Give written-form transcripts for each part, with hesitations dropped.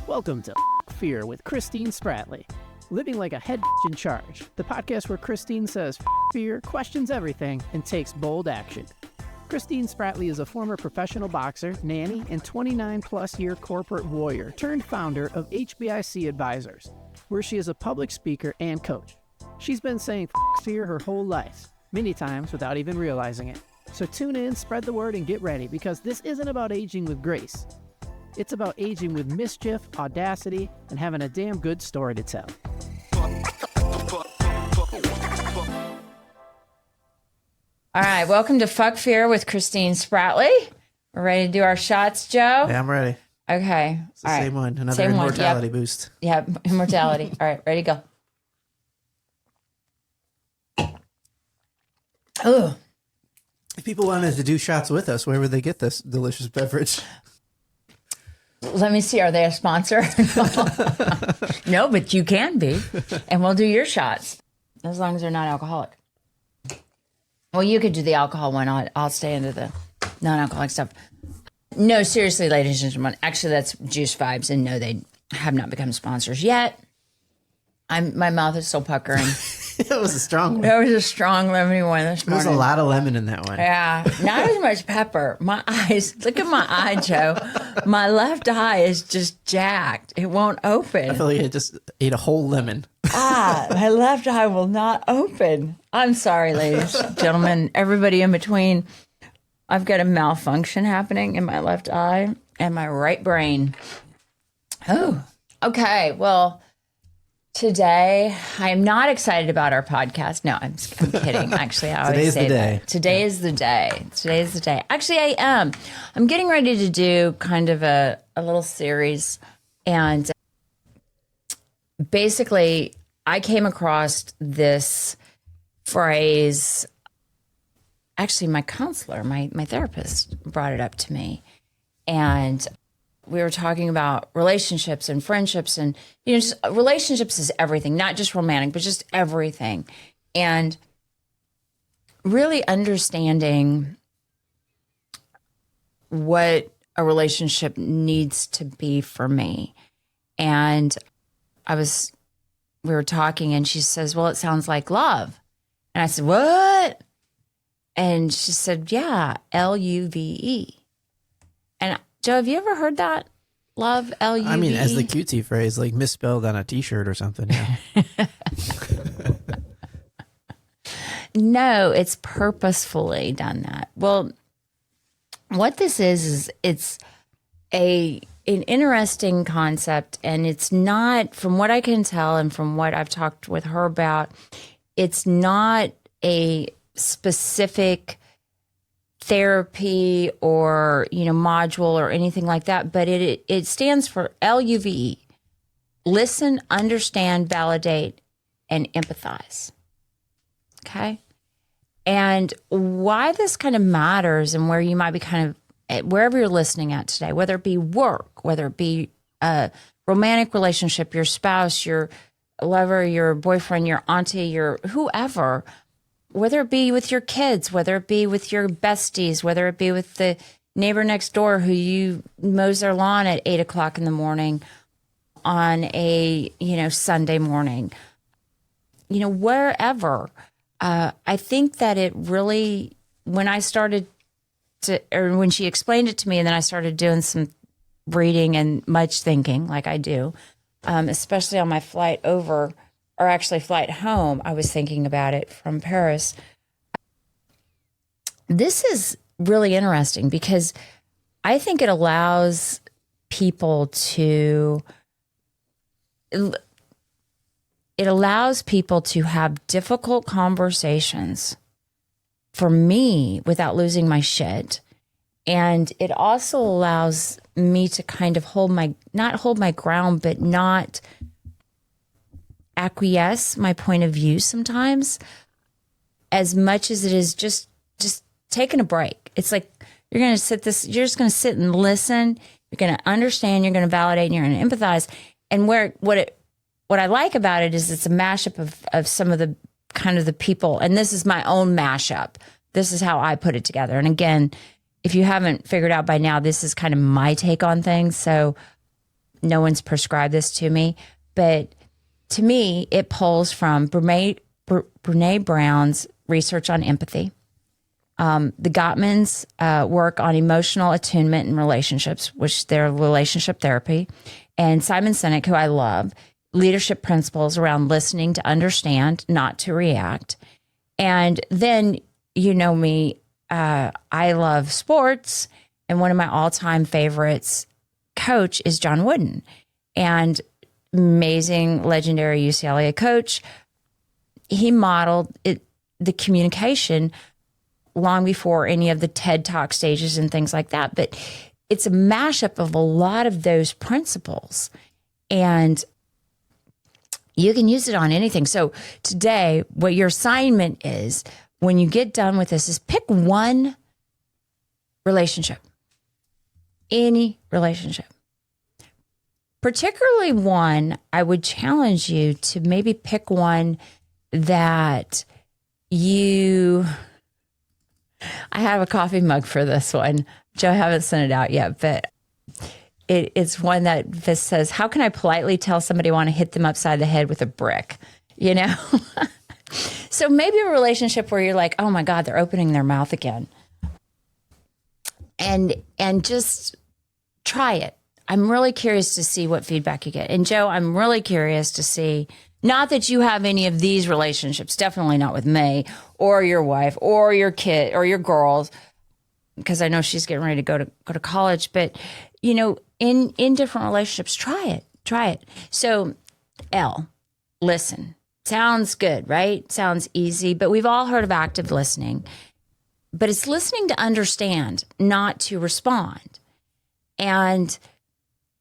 Welcome to Fuck Fear with Christine Spratley. Living like a head in charge, the podcast where Christine says Fuck fear, questions everything, and takes bold action. Christine Spratley is a former professional boxer, nanny, and 29-plus year corporate warrior turned founder of HBIC Advisors, where she is a public speaker and coach. She's been saying Fuck fear her whole life, many times without even realizing it. So tune in, spread the word, and get ready, because this isn't about aging with grace. It's about aging with mischief, audacity, and having a damn good story to tell. All right, welcome to Fuck Fear with Christine Spratley. We're ready to do our shots, Joe? Yeah, I'm ready. Okay. It's the same one. Another immortality boost. Yeah, immortality. All right, ready to go. Oh. If people wanted to do shots with us, where would they get this delicious beverage? Let me see. Are they a sponsor? No, but you can be. And we'll do your shots as long as they're not alcoholic. Well, you could do the alcohol one. I'll stay into the non-alcoholic stuff. No, seriously, ladies and gentlemen. Actually, that's Juice Vibes. And no, they have not become sponsors yet. My mouth is still puckering. It was a strong one. That was a strong lemony one this morning. There's a lot of lemon in that one. Yeah, not as much pepper. My eyes, look at my eye, Joe. My left eye is just jacked. It won't open. I feel like I just ate a whole lemon. My left eye will not open. I'm sorry, ladies, gentlemen, everybody in between. I've got a malfunction happening in my left eye and my right brain. Oh, okay. Well, today, I am not excited about our podcast. No, I'm kidding. Actually, I always say that. Today is the day. Today is the day. Actually, I am. I'm getting ready to do kind of a little series. And basically, I came across this phrase. Actually, my counselor, my therapist brought it up to me. And we were talking about relationships and friendships, and just relationships is everything, not just romantic, but just everything. And really understanding what a relationship needs to be for me. And we were talking, and she says, well, it sounds like love. And I said, what? And she said, yeah, LUVE. And Joe, have you ever heard that? Love, LUVE? I mean, as the cutesy phrase, like misspelled on a T-shirt or something. Yeah. No, it's purposefully done that. Well, what this is it's an interesting concept, and it's not, from what I can tell and from what I've talked with her about, it's not a specific therapy or module or anything like that, but it stands for LUVE: listen, understand, validate, and empathize. Okay. And why this kind of matters, and where you might be kind of wherever you're listening at today, whether it be work, whether it be a romantic relationship, your spouse, your lover, your boyfriend, your auntie, your whoever, whether it be with your kids, whether it be with your besties, whether it be with the neighbor next door who you mows their lawn at 8 o'clock in the morning on a, Sunday morning, wherever. I think that it really, when she explained it to me, and then I started doing some reading and much thinking like I do, especially on my flight over, or actually flight home, I was thinking about it from Paris. This is really interesting because I think it allows people to have difficult conversations for me without losing my shit. And it also allows me to kind of not hold my ground, but not acquiesce my point of view sometimes, as much as it is just taking a break. It's like you're just going to sit and listen. You're going to understand, you're going to validate, and you're going to empathize. And what I like about it is it's a mashup of some of the kind of the people, and this is my own mashup. This is how I put it together. And again, if you haven't figured out by now, this is kind of my take on things. So no one's prescribed this to me, but to me, it pulls from Brene Brown's research on empathy, the Gottman's work on emotional attunement and relationships, which they're relationship therapy, and Simon Sinek, who I love, leadership principles around listening to understand, not to react. And then, you know me, I love sports, and one of my all-time favorites coach is John Wooden, and amazing, legendary UCLA coach. He modeled the communication long before any of the TED Talk stages and things like that. But it's a mashup of a lot of those principles, and you can use it on anything. So today, what your assignment is, when you get done with this, is pick one relationship, any relationship. Particularly one, I would challenge you to maybe pick one that I have a coffee mug for this one. Joe, I haven't sent it out yet, but it's one that says, how can I politely tell somebody I want to hit them upside the head with a brick? You know? So maybe a relationship where you're like, oh my God, they're opening their mouth again. And just try it. I'm really curious to see what feedback you get. And Joe, I'm really curious to see, not that you have any of these relationships, definitely not with me or your wife or your kid or your girls, because I know she's getting ready to go to college, but you know, in different relationships, try it. So L, listen. Sounds good, right? Sounds easy, but we've all heard of active listening, but it's listening to understand, not to respond. And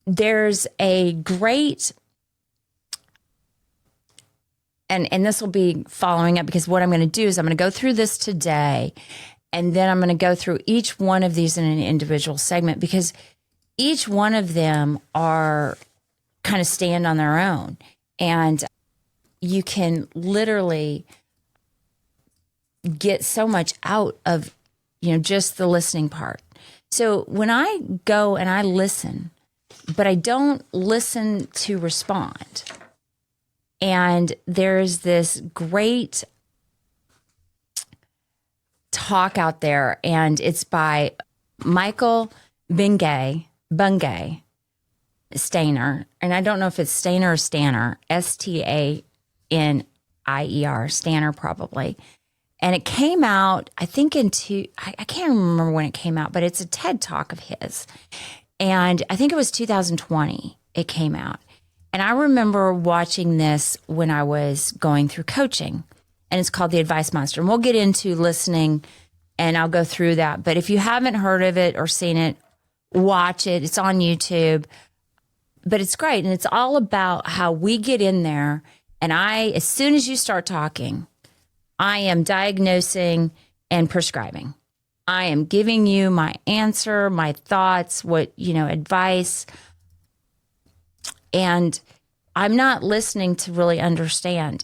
there's a great, and this will be following up, because what I'm going to do is I'm going to go through this today, and then I'm going to go through each one of these in an individual segment, because each one of them are kind of stand on their own, and you can literally get so much out of, you know, just the listening part. So when I go and I listen, but I don't listen to respond. And there's this great talk out there, and it's by Michael Bungay Stainer. And I don't know if it's Stainer or Stanner, Staner, Stanner probably. And it came out, I think I can't remember when it came out, but it's a TED Talk of his. And I think it was 2020 it came out. And I remember watching this when I was going through coaching, and it's called The Advice Monster. And we'll get into listening, and I'll go through that. But if you haven't heard of it or seen it, watch it. It's on YouTube. But it's great. And it's all about how we get in there. And as soon as you start talking, I am diagnosing and prescribing. I am giving you my answer, my thoughts, advice. And I'm not listening to really understand.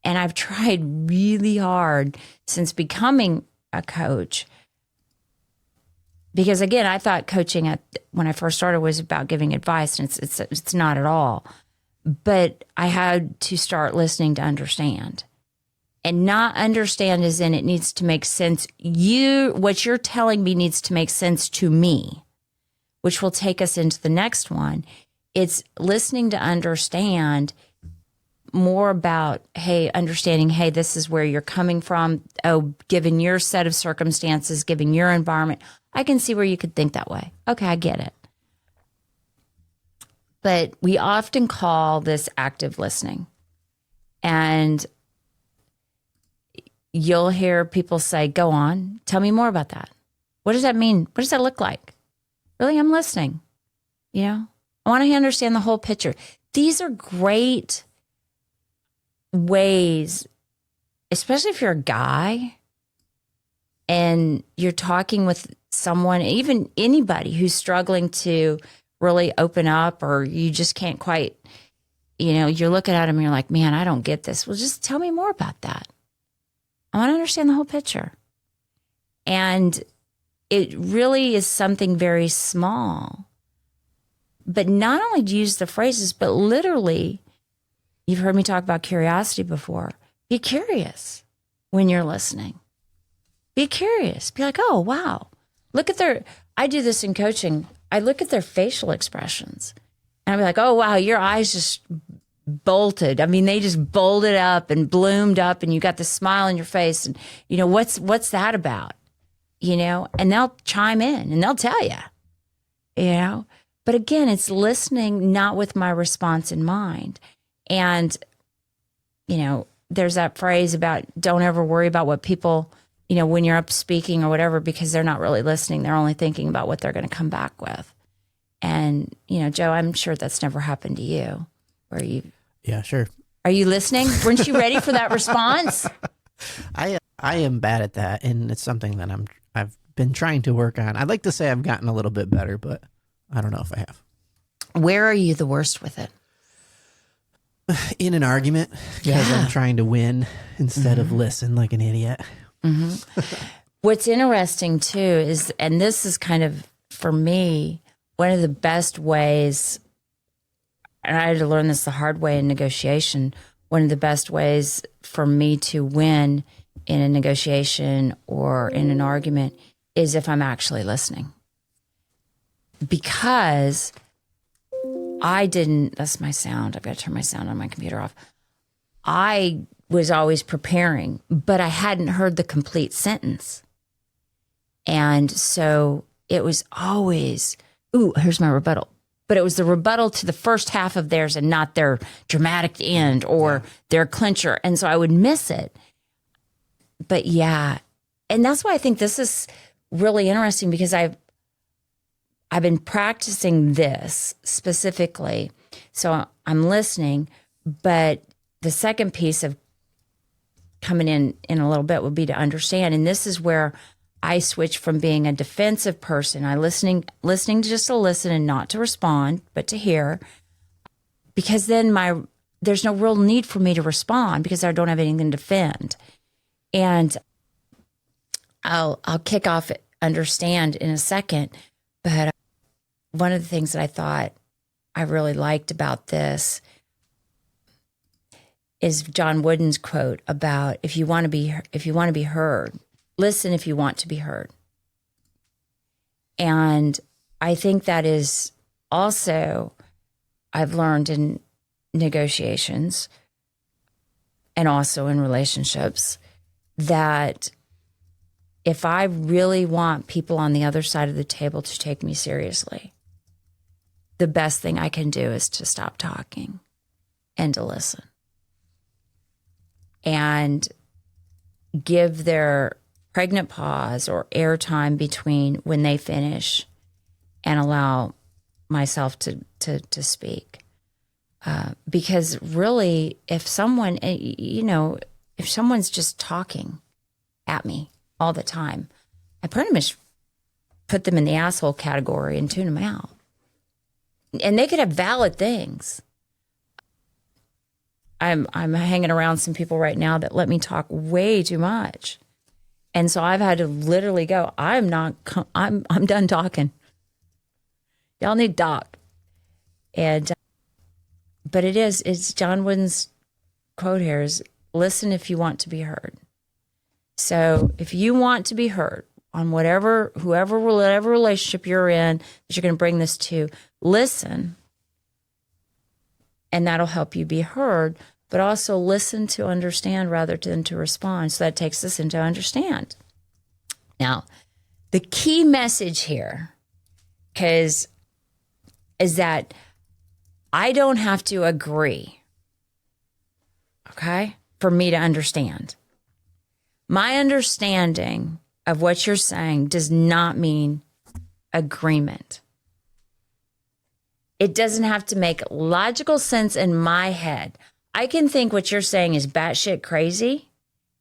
And I've tried really hard since becoming a coach, because again, I thought coaching when I first started was about giving advice, and it's not at all. But I had to start listening to understand. And not understand as in it needs to make sense. What you're telling me needs to make sense to me, which will take us into the next one. It's listening to understand more about, understanding, this is where you're coming from. Oh, given your set of circumstances, given your environment, I can see where you could think that way. Okay, I get it. But we often call this active listening. And you'll hear people say, go on, tell me more about that. What does that mean? What does that look like? Really, I'm listening. I want to understand the whole picture. These are great ways, especially if you're a guy and you're talking with someone, even anybody who's struggling to really open up, or you just can't quite, you're looking at them and you're like, man, I don't get this. Well, just tell me more about that. I want to understand the whole picture. And it really is something very small, But not only to use the phrases, but literally, you've heard me talk about curiosity before. Be curious when you're listening. Be curious. Be like, oh, wow. Look at I do this in coaching. I look at their facial expressions. And I'll be like, oh, wow, your eyes just bolted. I mean, they just bolted up and bloomed up, and you got this smile on your face. And, what's that about? And they'll chime in and they'll tell you, But again, it's listening, not with my response in mind. And, there's that phrase about don't ever worry about what people, when you're up speaking or whatever, because they're not really listening. They're only thinking about what they're going to come back with. And, Joe, I'm sure that's never happened to you. Yeah, sure. Are you listening? Weren't you ready for that response? I am bad at that, and it's something that I've been trying to work on. I'd like to say I've gotten a little bit better, but I don't know if I have. Where are you the worst with it? In an argument, because I'm trying to win instead of listen like an idiot. What's interesting too is, and this is kind of, for me, one of the best ways, and I had to learn this the hard way in negotiation, one of the best ways for me to win in a negotiation or in an argument is if I'm actually listening. Because that's my sound. I've got to turn my sound on my computer off. I was always preparing, but I hadn't heard the complete sentence. And so it was always, here's my rebuttal. But it was the rebuttal to the first half of theirs and not their dramatic end or their clincher. And so I would miss it. But yeah, and that's why I think this is really interesting, because I've been practicing this specifically. So I'm listening, but the second piece of coming in a little bit would be to understand. And this is where I switch from being a defensive person. Listening just to listen and not to respond, but to hear, because then there's no real need for me to respond because I don't have anything to defend. And I'll kick off understand in a second, but one of the things that I thought I really liked about this is John Wooden's quote about if you want to be heard, listen if you want to be heard. And I think that is also, I've learned in negotiations and also in relationships, that if I really want people on the other side of the table to take me seriously, the best thing I can do is to stop talking and to listen and give their pregnant pause or airtime between when they finish and allow myself to speak. Because really, if someone's just talking at me all the time, I pretty much put them in the asshole category and tune them out. And they could have valid things. I'm hanging around some people right now that let me talk way too much. And so I've had to literally go, I'm done talking. Y'all need to talk. And, but it's John Wooden's quote here is, listen if you want to be heard. So if you want to be heard on whatever relationship you're in that you're going to bring this to, listen, and that'll help you be heard, but also listen to understand rather than to respond. So that takes us into understand. Now, the key message here is that I don't have to agree, okay, for me to understand. My understanding of what you're saying does not mean agreement. It doesn't have to make logical sense in my head. I can think what you're saying is batshit crazy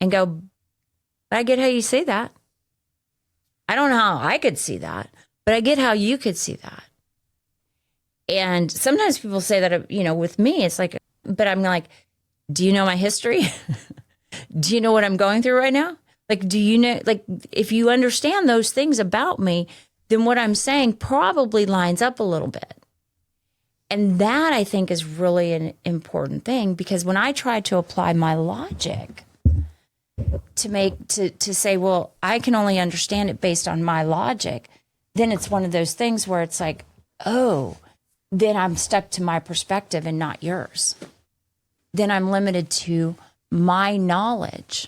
and go, but I get how you see that. I don't know how I could see that, but I get how you could see that. And sometimes people say that, with me, it's like, but I'm like, do you know my history? Do you know what I'm going through right now? Like, do you know, like, if you understand those things about me, then what I'm saying probably lines up a little bit. And that I think is really an important thing, because when I try to apply my logic to say, well, I can only understand it based on my logic, then it's one of those things where it's like, oh, then I'm stuck to my perspective and not yours. Then I'm limited to my knowledge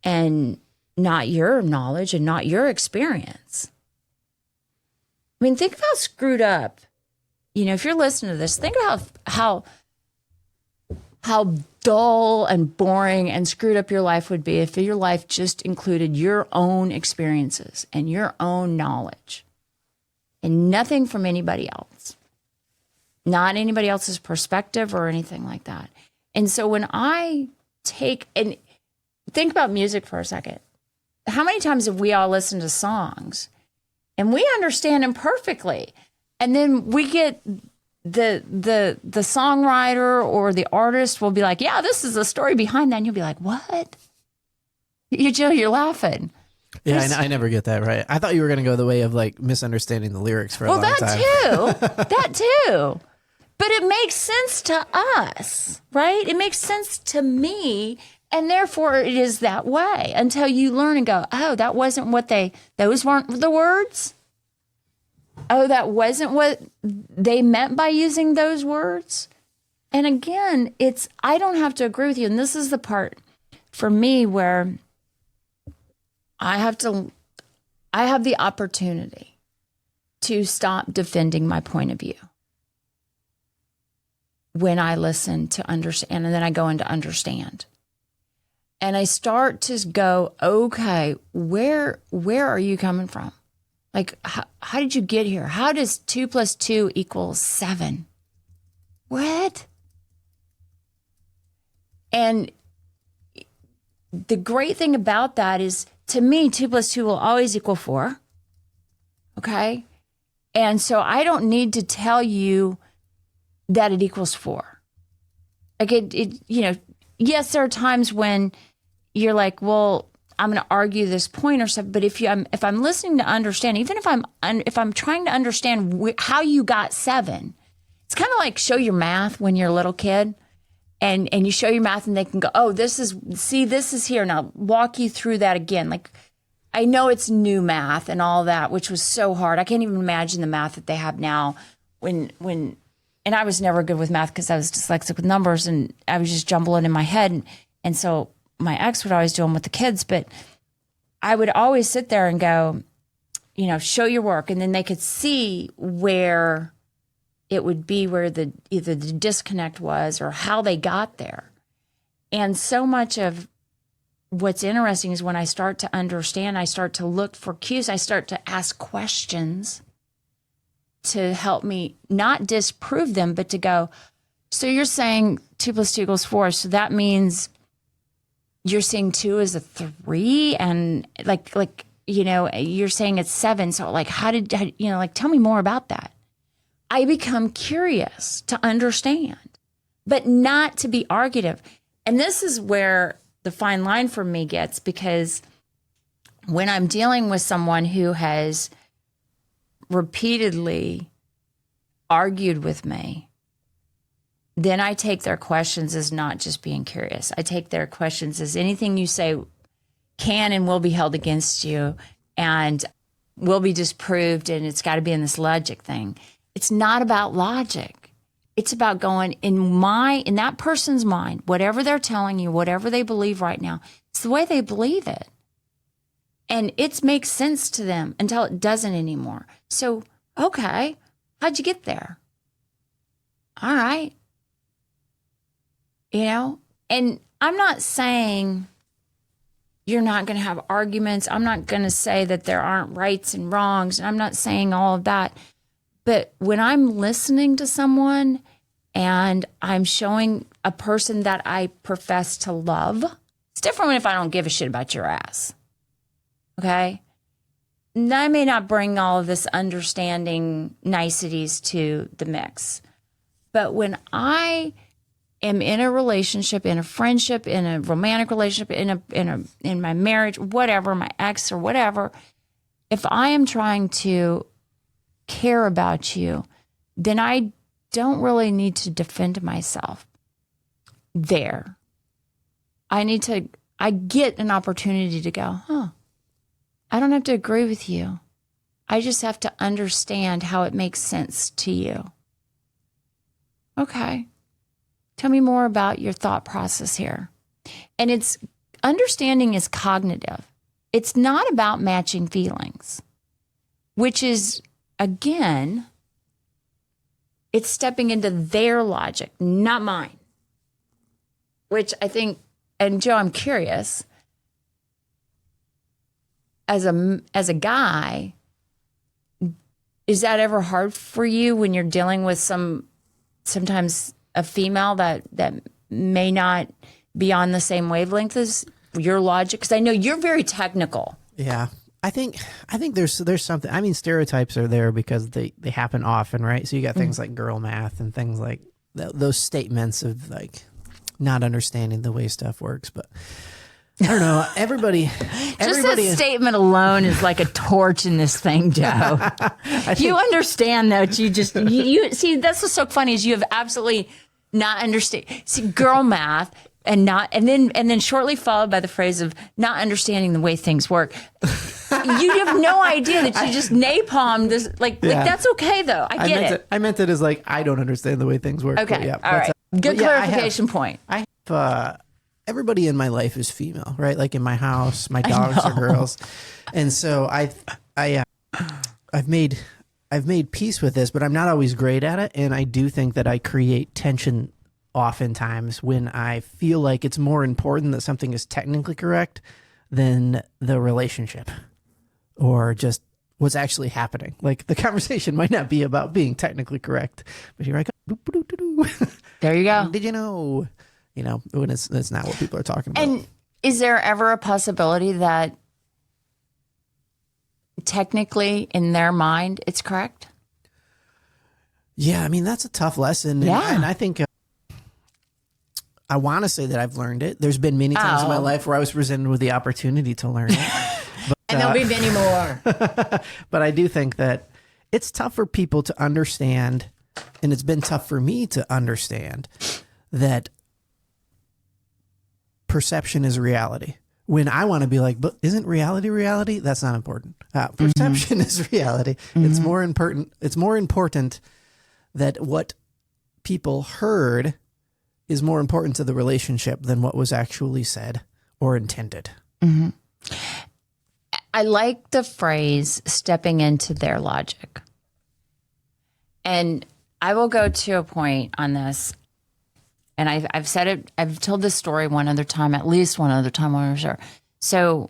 and not your knowledge and not your experience. I mean, think of how screwed up, if you're listening to this, think about how dull and boring and screwed up your life would be if your life just included your own experiences and your own knowledge and nothing from anybody else, not anybody else's perspective or anything like that. And so when I think about music for a second, how many times have we all listened to songs and we understand them perfectly? And then we get the songwriter or the artist will be like, yeah, this is the story behind that. And you'll be like, what? You're laughing. Yeah, I never get that right. I thought you were going to go the way of like misunderstanding the lyrics for a long time. That too. But it makes sense to us, right? It makes sense to me. And therefore it is that way until you learn and go, oh, that wasn't those weren't the words. Oh, that wasn't what they meant by using those words. And again, I don't have to agree with you. And this is the part for me where I have the opportunity to stop defending my point of view when I listen to understand, and then I go into understand. And I start to go, okay, where are you coming from? Like, how did you get here? How does 2 + 2 = 7? What? And the great thing about that is, to me, 2 + 2 will always equal 4. Okay? And so I don't need to tell you that it equals 4. Like yes, there are times when you're like, well, I'm going to argue this point or something. But if I'm listening to understand, even if I'm trying to understand how you got 7, it's kind of like show your math when you're a little kid, and you show your math and they can go, oh, this is here. Now walk you through that again. Like, I know it's new math and all that, which was so hard. I can't even imagine the math that they have now and I was never good with math because I was dyslexic with numbers and I was just jumbling in my head. And so my ex would always do them with the kids, but I would always sit there and go, show your work. And then they could see where it would be, where either the disconnect was or how they got there. And so much of what's interesting is when I start to understand, I start to look for cues. I start to ask questions to help me not disprove them, but to go, so you're saying 2 + 2 = 4. So that means you're seeing 2 as a 3, and like you're saying it's 7. So like, how tell me more about that. I become curious to understand, but not to be argumentative. And this is where the fine line for me gets, because when I'm dealing with someone who has repeatedly argued with me, then I take their questions as not just being curious. I take their questions as anything you say can and will be held against you and will be disproved, and it's got to be in this logic thing. It's not about logic. It's about going in that person's mind, whatever they're telling you, whatever they believe right now, it's the way they believe it. And it makes sense to them until it doesn't anymore. So, okay, how'd you get there? All right. And I'm not saying you're not going to have arguments. I'm not going to say that there aren't rights and wrongs. And I'm not saying all of that. But when I'm listening to someone and I'm showing a person that I profess to love, it's different if I don't give a shit about your ass. Okay? And I may not bring all of this understanding niceties to the mix. But when I am in a relationship, in a friendship, in a romantic relationship, in my marriage, whatever, my ex or whatever, if I am trying to care about you, then I don't really need to defend myself there. I get an opportunity to go, I don't have to agree with you. I just have to understand how it makes sense to you. Okay. Tell me more about your thought process here. And understanding is cognitive. It's not about matching feelings, which is, again, it's stepping into their logic, not mine. Which I think, and Joe, I'm curious, as a guy, is that ever hard for you when you're dealing with sometimes a female that may not be on the same wavelength as your logic? Because I know you're very technical. Yeah. I think there's something. I mean, stereotypes are there because they happen often, right? So you got things like girl math and things like those statements of like not understanding the way stuff works. But I don't know. Everybody That statement alone is like a torch in this thing, Joe. You understand that you see, that's what's so funny is you have absolutely not understand. See, girl math and then shortly followed by the phrase of not understanding the way things work. You have no idea that you just napalmed this. Like that's okay though. I get it. I meant it as like, I don't understand the way things work. Okay. Yeah, all right. Good clarification point. I have, everybody in my life is female, right? Like in my house, my dogs are girls. And so I've made peace with this, but I'm not always great at it. And I do think that I create tension oftentimes when I feel like it's more important that something is technically correct than the relationship or just what's actually happening. Like the conversation might not be about being technically correct, but you're like, there you go. Did you know? You know, when it's not what people are talking about. And is there ever a possibility that technically in their mind it's correct? Yeah, I mean, that's a tough lesson. Yeah. And I think I want to say that I've learned it. There's been many times in my life where I was presented with the opportunity to learn it. But, and there'll be many more. But I do think that it's tough for people to understand, and it's been tough for me to understand that perception is reality. When I want to be like, but isn't reality reality? That's not important. Perception is reality. It's more important. It's more important that what people heard is more important to the relationship than what was actually said or intended. Mm-hmm. I like the phrase stepping into their logic. And I will go to a point on this. And I've said it, I've told this story at least one other time when I was there. So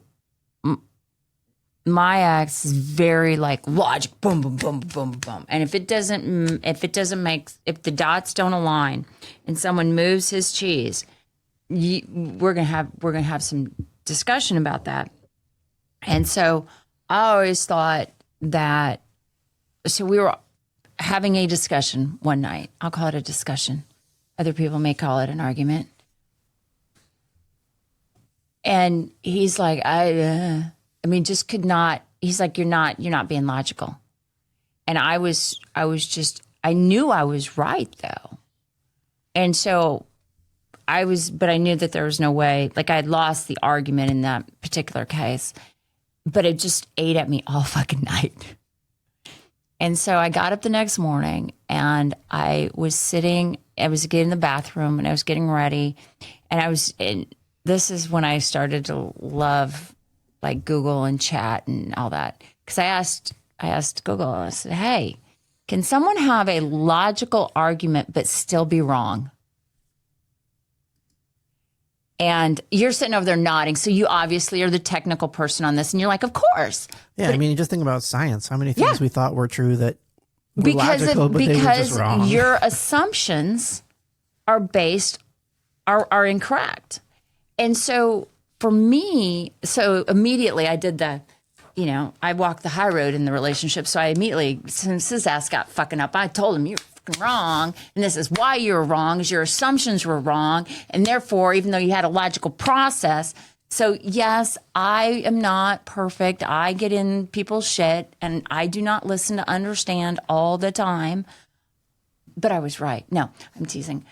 my ex is very like logic, boom, boom, boom, boom, boom. And if the dots don't align and someone moves his cheese, we're gonna have some discussion about that. And so I always thought that, so we were having a discussion one night. I'll call it a discussion. Other people may call it an argument. And he's like, just could not. He's like, you're not being logical. And I knew I was right though. And so but I knew that there was no way, like I had lost the argument in that particular case, but it just ate at me all fucking night. And so I got up the next morning and I was getting in the bathroom and I was getting ready. And this is when I started to love like Google and chat and all that. Cause I asked Google, I said, hey, can someone have a logical argument but still be wrong? And you're sitting over there nodding. So you obviously are the technical person on this. And you're like, of course. Yeah, but, I mean, you just think about science. How many things we thought were true that were because logical, but they were just wrong. Your assumptions are incorrect. And so for me, immediately I did I walked the high road in the relationship. So I immediately, since his ass got fucking up, I told him, you're fucking wrong. And this is why you're wrong, is your assumptions were wrong. And therefore, even though you had a logical process. So yes, I am not perfect. I get in people's shit and I do not listen to understand all the time. but I was right. No, I'm teasing.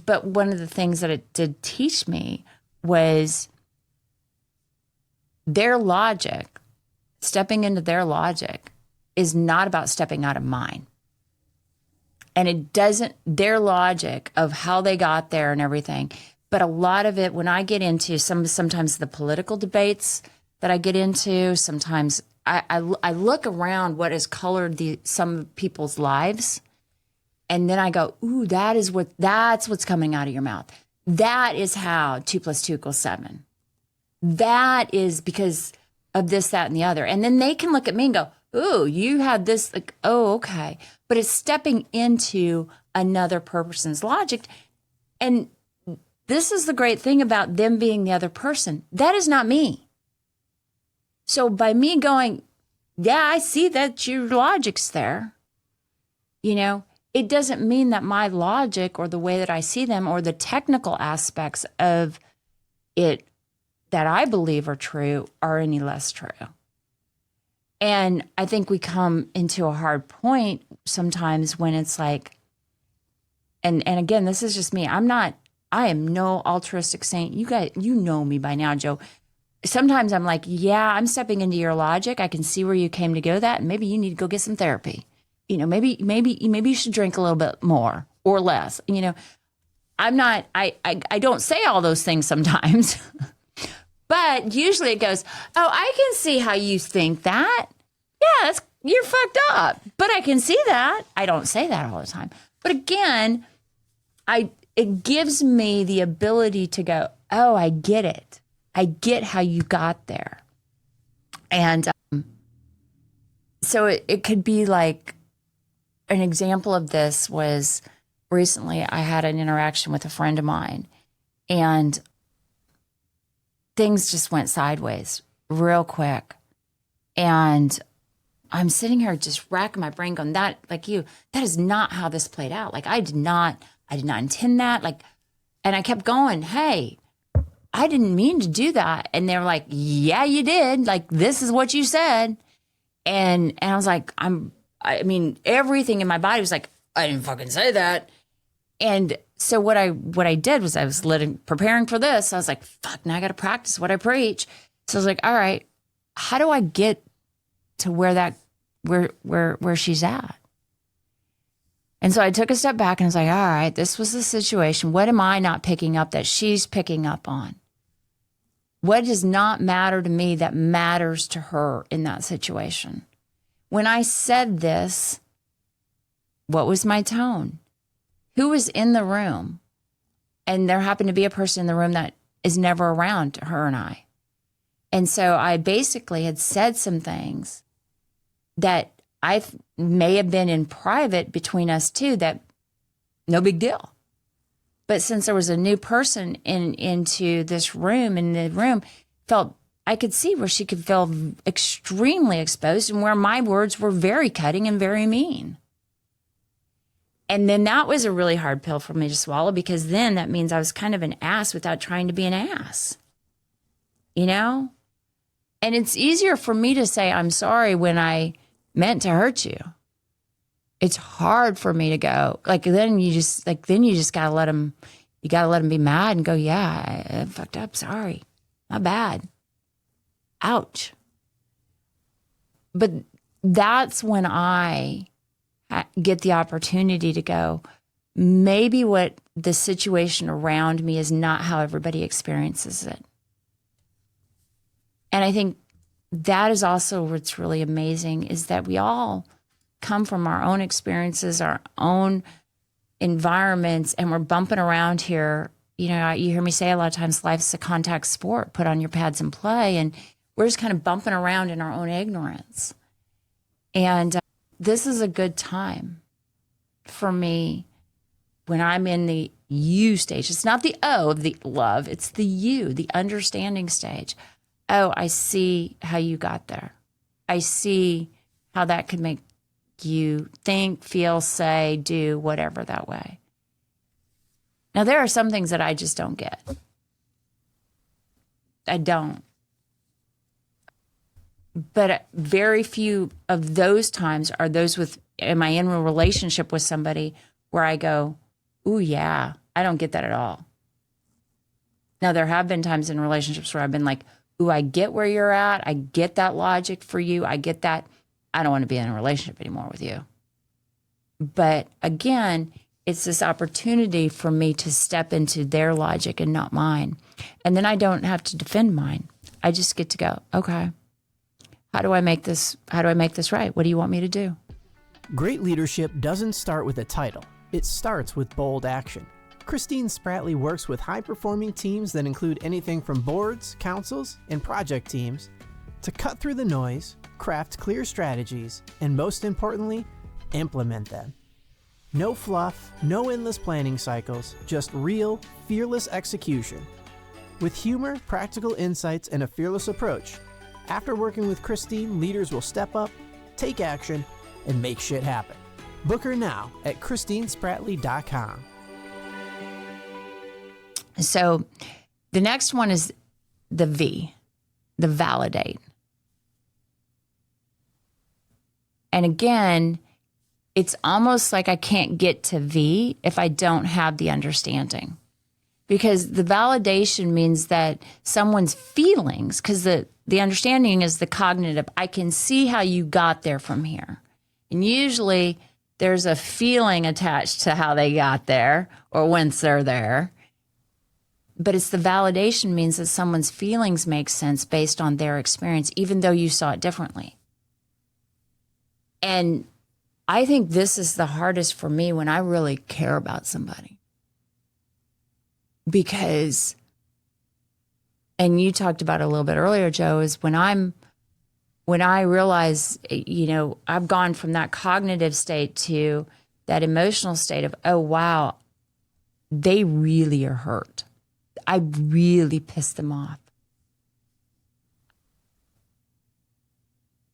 But one of the things that it did teach me was their logic, stepping into their logic is not about stepping out of mine. And it doesn't, their logic of how they got there and everything. But a lot of it, when I get into sometimes the political debates that I get into, sometimes I look around what has colored some people's lives. And then I go, ooh, that's what's coming out of your mouth. That is how 2 + 2 = 7. That is because of this, that, and the other. And then they can look at me and go, ooh, you had this, like, oh, okay. But it's stepping into another person's logic. And this is the great thing about them being the other person. That is not me. So by me going, yeah, I see that your logic's there, it doesn't mean that my logic or the way that I see them or the technical aspects of it that I believe are true are any less true. And I think we come into a hard point sometimes when it's like, and again, this is just me. I am no altruistic saint. You guys, you know me by now, Joe. Sometimes I'm like, yeah, I'm stepping into your logic. I can see where you came to go that. And maybe you need to go get some therapy. Maybe you should drink a little bit more or less. I'm not, I don't say all those things sometimes, but usually it goes, oh, I can see how you think that. Yeah, you're fucked up, but I can see that. I don't say that all the time. But again, it gives me the ability to go, oh, I get it. I get how you got there. And so it could be like, an example of this was recently I had an interaction with a friend of mine and things just went sideways real quick. And I'm sitting here just racking my brain going, that is not how this played out. Like I did not intend that. Like, and I kept going, hey, I didn't mean to do that. And they were like, yeah, you did. Like, this is what you said. And I was like, I mean, everything in my body was like, I didn't fucking say that. And so what I did was I was preparing for this. I was like, fuck, now I got to practice what I preach. So I was like, all right, how do I get to where she's at? And so I took a step back and I was like, all right, this was the situation. What am I not picking up that she's picking up on? What does not matter to me that matters to her in that situation? When I said this, what was my tone? Who was in the room? And there happened to be a person in the room that is never around her and I. And so I basically had said some things that I may have been in private between us two that no big deal. But since there was a new person into this room, and the room I could see where she could feel extremely exposed and where my words were very cutting and very mean. And then that was a really hard pill for me to swallow, because then that means I was kind of an ass without trying to be an ass, And it's easier for me to say I'm sorry when I meant to hurt you. It's hard for me to go, then you just gotta let them be mad and go, yeah, I fucked up, sorry, my bad. Ouch. But that's when I get the opportunity to go, maybe what the situation around me is not how everybody experiences it. And I think that is also what's really amazing, is that we all come from our own experiences, our own environments, and we're bumping around here. You hear me say a lot of times, life's a contact sport, put on your pads and play. And we're just kind of bumping around in our own ignorance. And this is a good time for me when I'm in the you stage. It's not the O of the love, it's the you, the understanding stage. Oh, I see how you got there. I see how that could make you think, feel, say, do, whatever that way. Now, there are some things that I just don't get. I don't. But very few of those times are those with am I in a relationship with somebody where I go, ooh, yeah, I don't get that at all. Now, there have been times in relationships where I've been like, ooh, I get where you're at. I get that logic for you. I get that. I don't want to be in a relationship anymore with you. But again, it's this opportunity for me to step into their logic and not mine. And then I don't have to defend mine. I just get to go, okay, how do I make this right? What do you want me to do? Great leadership doesn't start with a title. It starts with bold action. Christine Spratley works with high-performing teams that include anything from boards, councils, and project teams to cut through the noise, craft clear strategies, and most importantly, implement them. No fluff, no endless planning cycles, just real, fearless execution. With humor, practical insights, and a fearless approach, after working with Christine, leaders will step up, take action, and make shit happen. Book her now at christinespratley.com. So the next one is the V, the validate. And again, it's almost like I can't get to V if I don't have the understanding. Because the validation means that someone's feelings, because the understanding is the cognitive, I can see how you got there from here. And usually there's a feeling attached to how they got there or whence they're there. But it's the validation means that someone's feelings make sense based on their experience, even though you saw it differently. And I think this is the hardest for me when I really care about somebody. Because, and you talked about it a little bit earlier, Joe, is when I realize, I've gone from that cognitive state to that emotional state of, oh, wow, they really are hurt. I really pissed them off.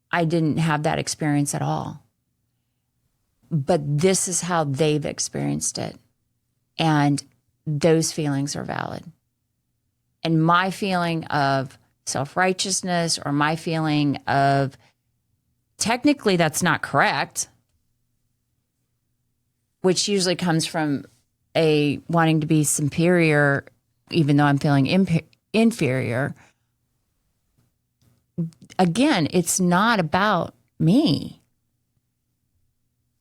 I didn't have that experience at all. But this is how they've experienced it. And those feelings are valid. And my feeling of self-righteousness or my feeling of technically that's not correct, which usually comes from a wanting to be superior, even though I'm feeling inferior. Again, it's not about me.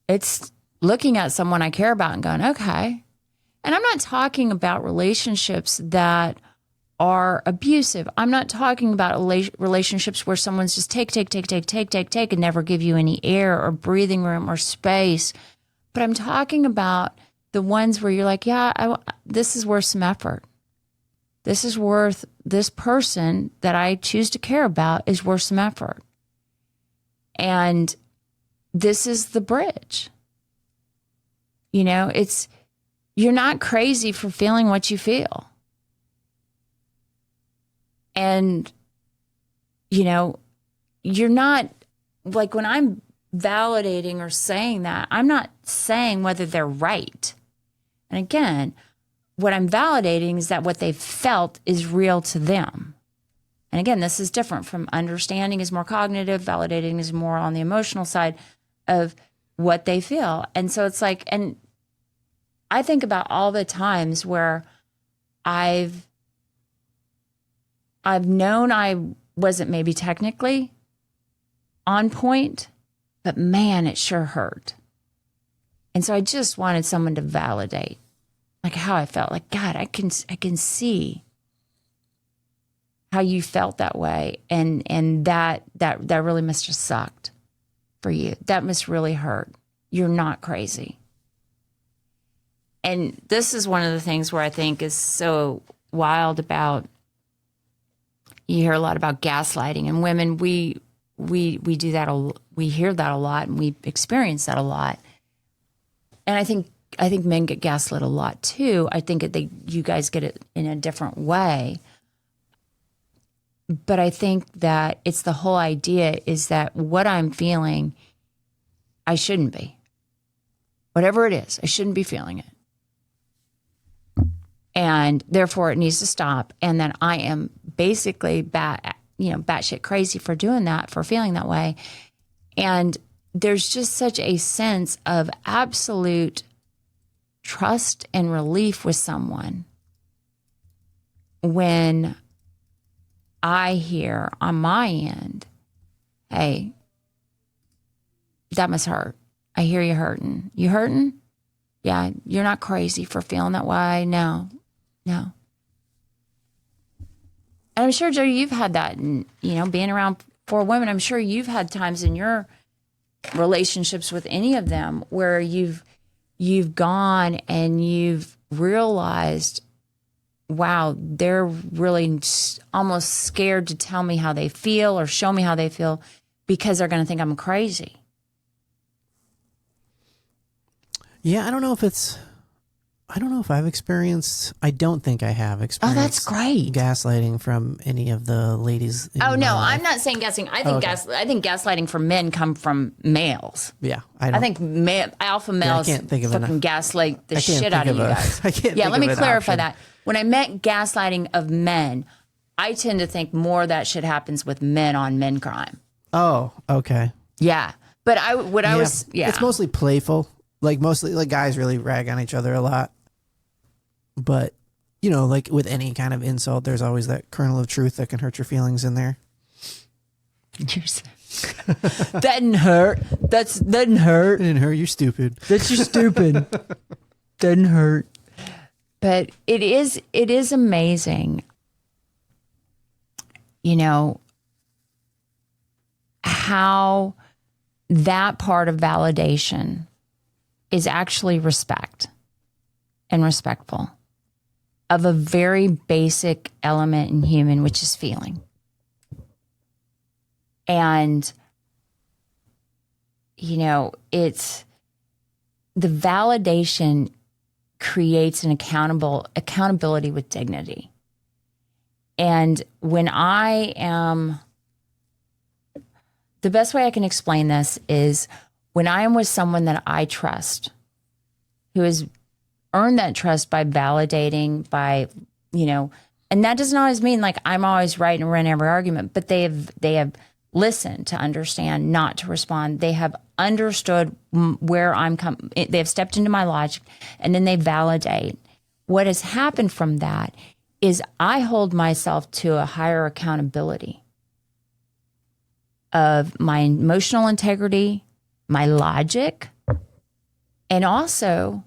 It's looking at someone I care about and going, okay. And I'm not talking about relationships that are abusive. I'm not talking about relationships where someone's just take, and never give you any air or breathing room or space. But I'm talking about the ones where you're like, yeah, this is worth some effort. This is worth, this person that I choose to care about is worth some effort. And this is the bridge. You're not crazy for feeling what you feel. And, you're not, like when I'm validating or saying that, I'm not saying whether they're right. And again, what I'm validating is that what they've felt is real to them. And again, this is different from understanding is more cognitive, validating is more on the emotional side of what they feel. And so it's like, and I think about all the times where I've known I wasn't maybe technically on point, but man, it sure hurt. And so I just wanted someone to validate like how I felt. Like, God, I can see how you felt that way. And that really must have sucked for you. That must really hurt. You're not crazy. And this is one of the things where I think is so wild about, you hear a lot about gaslighting, and women, we do that, we hear that a lot, and we experience that a lot. And I think men get gaslit a lot too. I think you guys get it in a different way. But I think that it's the whole idea is that what I'm feeling, I shouldn't be. Whatever it is, I shouldn't be feeling it. And therefore it needs to stop. And then I am basically batshit crazy for doing that, for feeling that way. And there's just such a sense of absolute trust and relief with someone when I hear on my end, hey, that must hurt. I hear you hurting. You hurting? Yeah, you're not crazy for feeling that way. No. And I'm sure, Joe, you've had that, and being around 4 women, I'm sure you've had times in your relationships with any of them where you've gone and you've realized, wow, they're really almost scared to tell me how they feel or show me how they feel because they're going to think I'm crazy. Yeah, I don't know if I've experienced, I don't think I have experienced. Oh, that's great. Gaslighting from any of the ladies. Oh, no, I'm not saying gaslighting. I think gaslighting from men come from males. Yeah. I think alpha males fucking gaslight the shit out of you guys. I can't. Yeah, let me clarify that. When I meant gaslighting of men, I tend to think more of that shit happens with men on men crime. Oh, okay. Yeah. But I was. It's mostly playful. Mostly guys really rag on each other a lot. But, like with any kind of insult, there's always that kernel of truth that can hurt your feelings in there. That didn't hurt. Doesn't hurt. It didn't hurt. You're stupid. That's just stupid. Doesn't hurt. But it is amazing, how that part of validation is actually respect and respectful of a very basic element in human, which is feeling. And, it's the validation creates an accountability with dignity. And when the best way I can explain this is when I am with someone that I trust, who has earned that trust by validating, and that doesn't always mean I'm always right and win every argument, but they have listened to understand, not to respond. They have understood where I'm coming. They have stepped into my logic, and then they validate. What has happened from that is I hold myself to a higher accountability of my emotional integrity, my logic, and also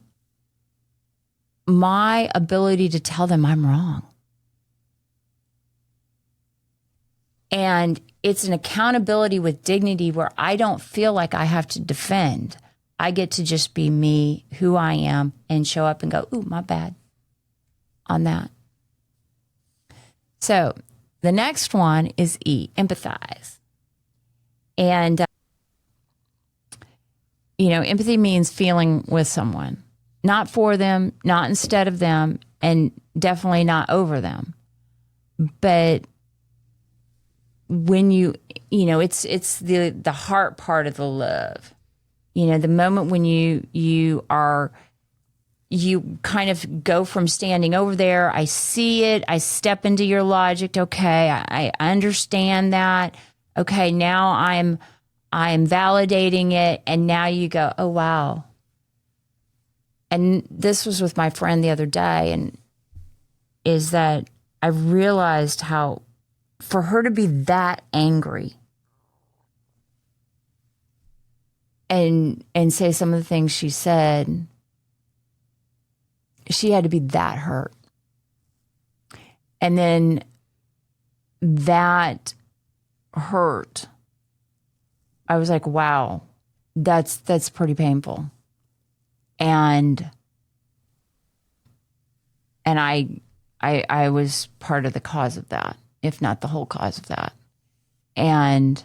my ability to tell them I'm wrong. And it's an accountability with dignity where I don't feel like I have to defend. I get to just be me, who I am, and show up and go, ooh, my bad on that. So the next one is E, empathize. And, empathy means feeling with someone, not for them, not instead of them, and definitely not over them. But when it's the heart part of the love. The moment when you kind of go from standing over there, I see it, I step into your logic, okay, I understand that. Okay, now I'm validating it, and now you go, oh wow. And this was with my friend the other day, and is that I realized how for her to be that angry and say some of the things she said, she had to be that hurt. And then that hurt, I was like, wow, that's pretty painful. And I was part of the cause of that, if not the whole cause of that. And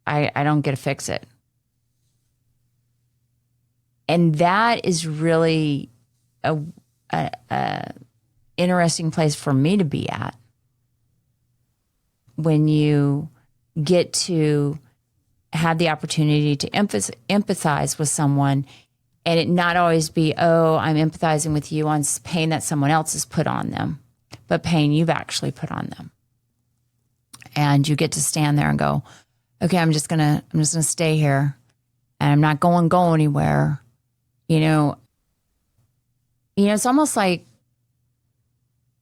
I don't get to fix it. And that is really a interesting place for me to be at, when you get to have the opportunity to empathize with someone, and it not always be, oh, I'm empathizing with you on pain that someone else has put on them, but pain you've actually put on them. And you get to stand there and go, okay, I'm just gonna stay here and I'm not going to go anywhere. It's almost like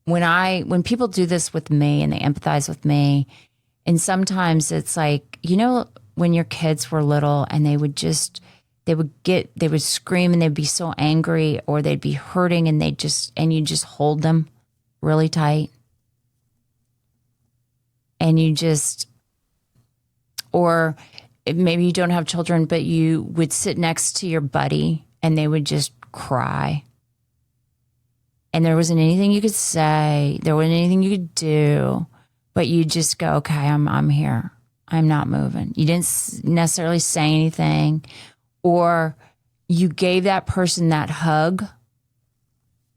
when people do this with me and they empathize with me, and sometimes it's like, when your kids were little and they would scream and they'd be so angry, or they'd be hurting, and you just hold them really tight. And or maybe you don't have children, but you would sit next to your buddy and they would just cry. And there wasn't anything you could say. There wasn't anything you could do, but you just go, okay, I'm here. I'm not moving. You didn't necessarily say anything, or you gave that person that hug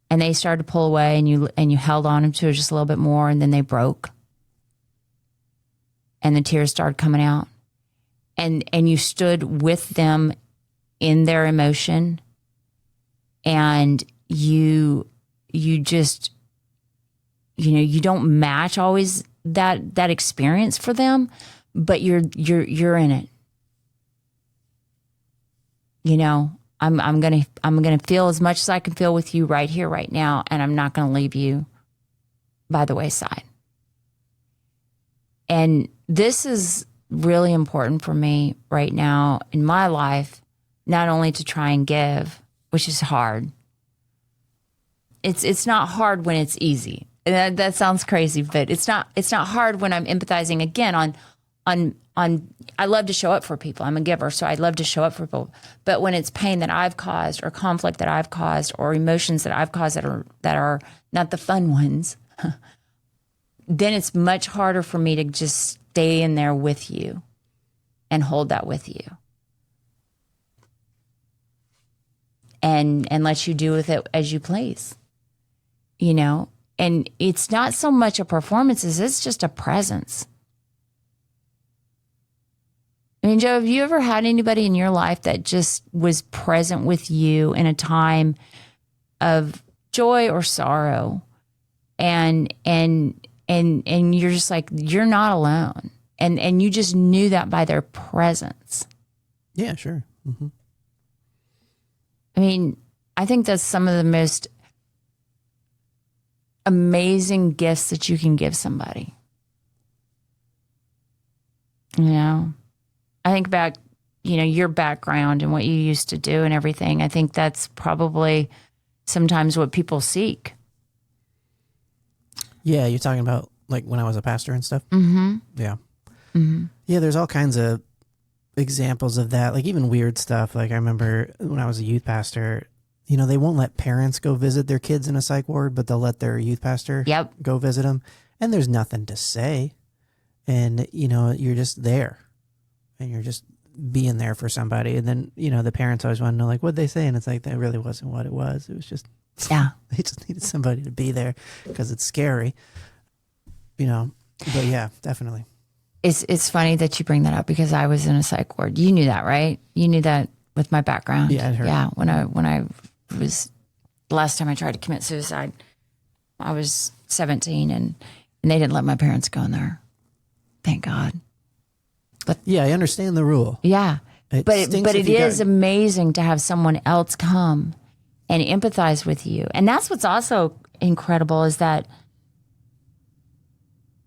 and they started to pull away, and you held on to it just a little bit more, and then they broke. And the tears started coming out. And you stood with them in their emotion, and you just, you don't match always that experience for them, but you're in it. I'm gonna feel as much as I can feel with you right here, right now, and I'm not gonna leave you by the wayside. And this is really important for me right now in my life, not only to try and give, which is hard. It's not hard when it's easy. And that sounds crazy, but it's not hard when I'm empathizing again on I love to show up for people. I'm a giver, so I love to show up for people. But when it's pain that I've caused, or conflict that I've caused, or emotions that I've caused that are not the fun ones, then it's much harder for me to just stay in there with you and hold that with you. And let you do with it as you please. And it's not so much a performance as it's just a presence. I mean, Joe, have you ever had anybody in your life that just was present with you in a time of joy or sorrow? And you're just like, you're not alone. And you just knew that by their presence. Yeah, sure. Mm-hmm. I mean, I think that's some of the most amazing gifts that you can give somebody. I think about, your background and what you used to do and everything. I think that's probably sometimes what people seek. Yeah, you're talking about like when I was a pastor and stuff? Mm-hmm. Yeah. Mm-hmm. Yeah, there's all kinds of examples of that, like even weird stuff. Like I remember when I was a youth pastor, they won't let parents go visit their kids in a psych ward, but they'll let their youth pastor go visit them. And there's nothing to say. And, you're just there. And you're just being there for somebody. And then, the parents always want to know, like, what'd they say? And it's like, that really wasn't what it was. It was just, they just needed somebody to be there because it's scary, but yeah, definitely. It's funny that you bring that up because I was in a psych ward. You knew that, right? You knew that with my background. Yeah, I heard. Yeah, when I was, the last time I tried to commit suicide, I was 17 and they didn't let my parents go in there. Thank God. But yeah, I understand the rule. Yeah. But it is amazing to have someone else come and empathize with you. And that's what's also incredible is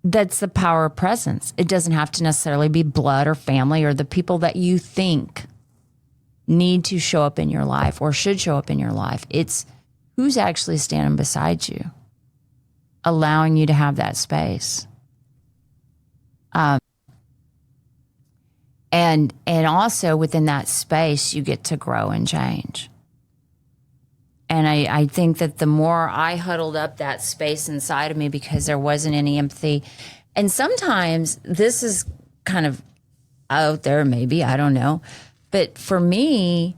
that's the power of presence. It doesn't have to necessarily be blood or family or the people that you think need to show up in your life or should show up in your life. It's who's actually standing beside you, allowing you to have that space. And also within that space, you get to grow and change. And I think that the more I huddled up that space inside of me because there wasn't any empathy, and sometimes this is kind of out there, maybe, I don't know. But for me,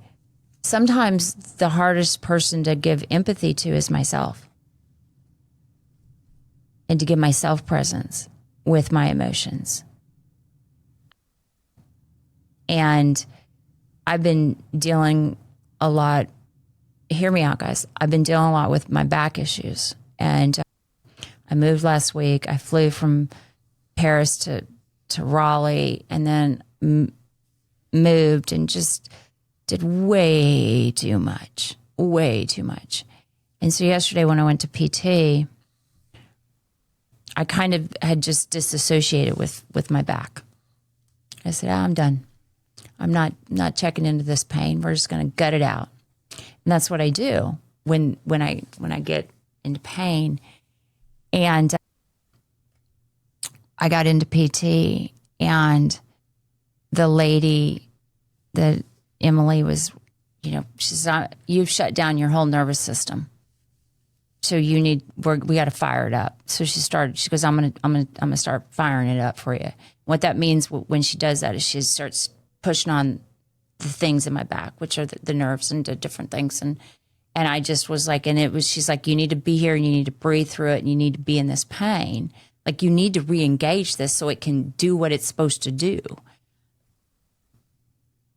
sometimes the hardest person to give empathy to is myself. And to give myself presence with my emotions. And I've been dealing a lot, hear me out, guys. I've been dealing a lot with my back issues. And I moved last week. I flew from Paris to Raleigh. And then moved and just did way too much. And so yesterday when I went to PT, I kind of had just disassociated with my back. I said, I'm done. I'm not checking into this pain. We're just going to gut it out. And that's what I do when I get into pain. And I got into PT, and the lady, that Emily was, she's not, you've shut down your whole nervous system. So we got to fire it up. So she goes, I'm going to start firing it up for you. What that means when she does that is she starts pushing on the things in my back, which are the nerves and the different things. And I just was like, she's like, you need to be here and you need to breathe through it and you need to be in this pain. Like, you need to re-engage this so it can do what it's supposed to do.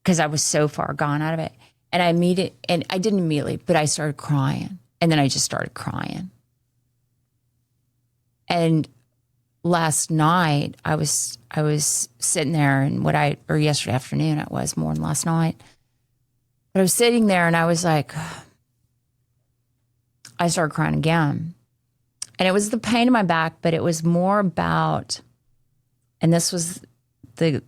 Because I was so far gone out of it. And I didn't immediately, but I started crying. And then I just started crying. And last night I was sitting there, and or yesterday afternoon it was, more than last night. But I was sitting there and I was like, I started crying again. And it was the pain in my back, but it was more about, and this was being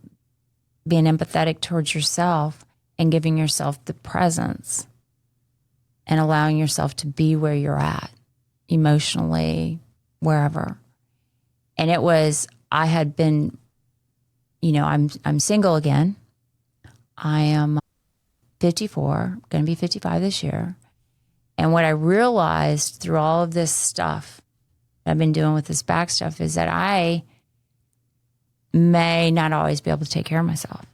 empathetic towards yourself and giving yourself the presence and allowing yourself to be where you're at emotionally, wherever. And it was, I had been, I'm single again. I am 54, going to be 55 this year. And what I realized through all of this stuff I've been doing with this back stuff is that I may not always be able to take care of myself.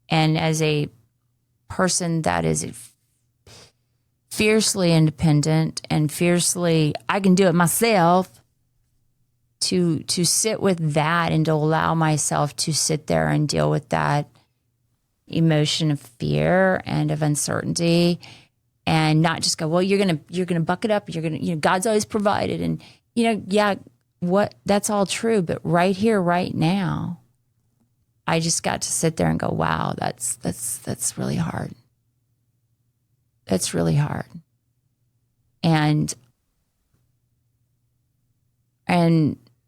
And as a person that is fiercely independent and fiercely, I can do it myself, to sit with that and to allow myself to sit there and deal with that emotion of fear and of uncertainty, and not just go, well, you're gonna buck it up, you're gonna, God's always provided, and that's all true, but right here, right now, I just got to sit there and go, wow, that's really hard. That's really hard.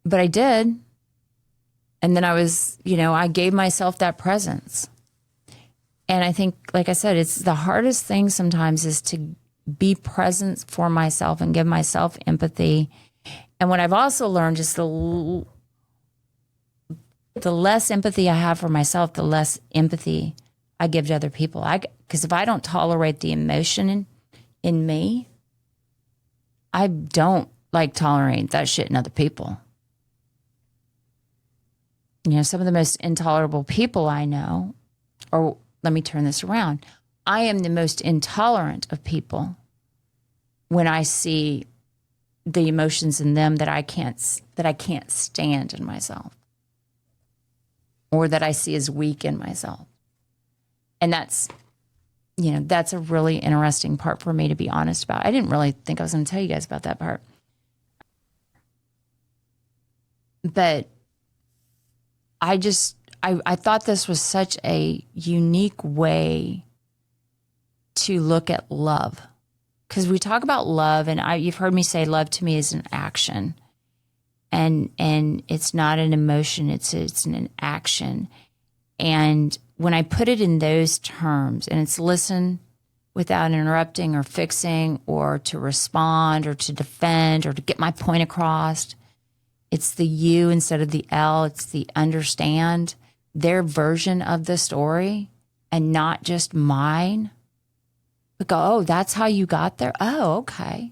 But I did. And then I was, I gave myself that presence. And I think, like I said, it's the hardest thing sometimes is to be present for myself and give myself empathy. And what I've also learned is the less empathy I have for myself, the less empathy I give to other people. Because if I don't tolerate the emotion in me, I don't like tolerating that shit in other people. Some of the most intolerable people I know, or let me turn this around. I am the most intolerant of people when I see the emotions in them that I can't stand in myself, or that I see as weak in myself. And that's a really interesting part for me to be honest about. I didn't really think I was going to tell you guys about that part. But I thought this was such a unique way to look at love. Because we talk about love, and you've heard me say love to me is an action. And it's not an emotion, it's an action. And when I put it in those terms, and it's listen without interrupting or fixing or to respond or to defend or to get my point across, it's the you instead of the L, it's the understand their version of the story and not just mine. But go, oh, that's how you got there? Oh, okay.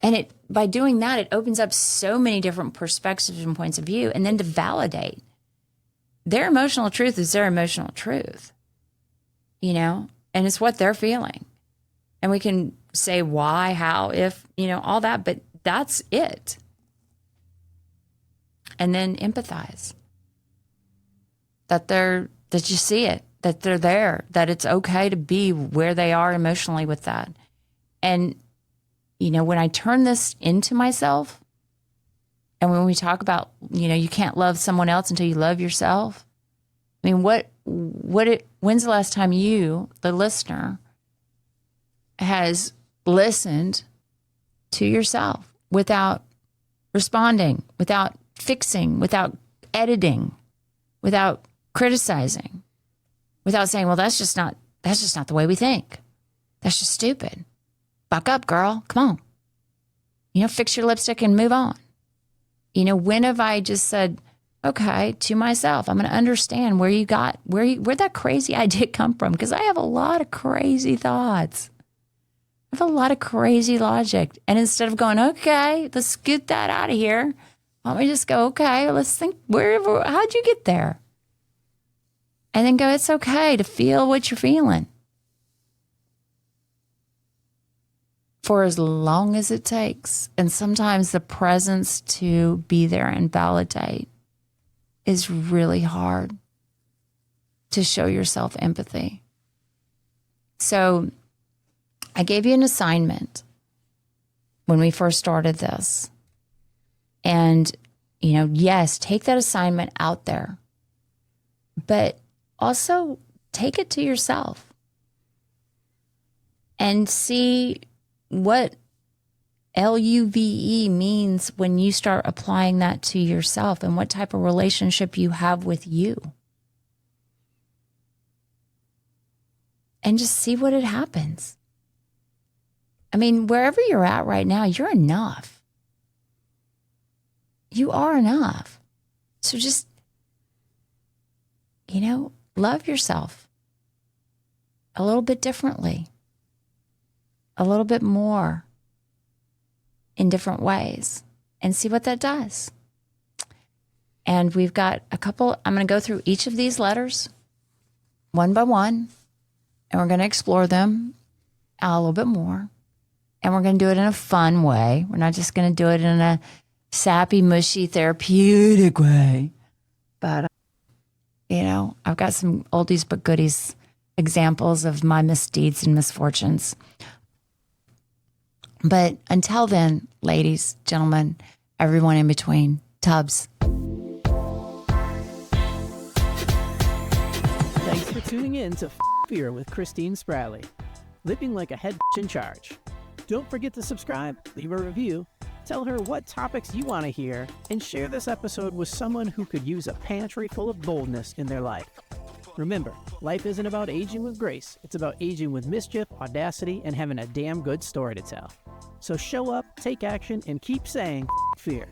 And by doing that, it opens up so many different perspectives and points of view. And then to validate their emotional truth is their emotional truth, and it's what they're feeling. And we can say why, how, if, all that, but that's it. And then empathize that you see it, that they're there, that it's okay to be where they are emotionally with that. And, when I turn this into myself, and when we talk about, you can't love someone else until you love yourself. I mean, when's the last time you, the listener, has listened to yourself without responding, without fixing, without editing, without criticizing, without saying, well, that's just not the way we think. That's just stupid. Buck up, girl. Come on. Fix your lipstick and move on. When have I just said, okay, to myself, I'm going to understand where'd that crazy idea come from? Because I have a lot of crazy thoughts. I have a lot of crazy logic. And instead of going, okay, let's scoot that out of here, why don't we just go, okay, let's think, how'd you get there? And then go, it's okay to feel what you're feeling. For as long as it takes. And sometimes the presence to be there and validate is really hard to show yourself empathy. So I gave you an assignment when we first started this. And, yes, take that assignment out there, but also take it to yourself and see what LUVE means when you start applying that to yourself and what type of relationship you have with you. And just see what it happens. I mean, wherever you're at right now, you're enough. You are enough. So just, love yourself a little bit differently, a little bit more in different ways, and see what that does. And we've got a couple, I'm going to go through each of these letters one by one, and we're going to explore them a little bit more. And we're going to do it in a fun way. We're not just going to do it in a sappy, mushy, therapeutic way. But, I've got some oldies but goodies examples of my misdeeds and misfortunes. But until then, ladies, gentlemen, everyone in between, Tubbs. Thanks for tuning in to Fuck Fear with Christine Spratley. Living like a head in charge. Don't forget to subscribe, leave a review, tell her what topics you want to hear, and share this episode with someone who could use a pantry full of boldness in their life. Remember, life isn't about aging with grace. It's about aging with mischief, audacity, and having a damn good story to tell. So show up, take action, and keep saying F*** fear.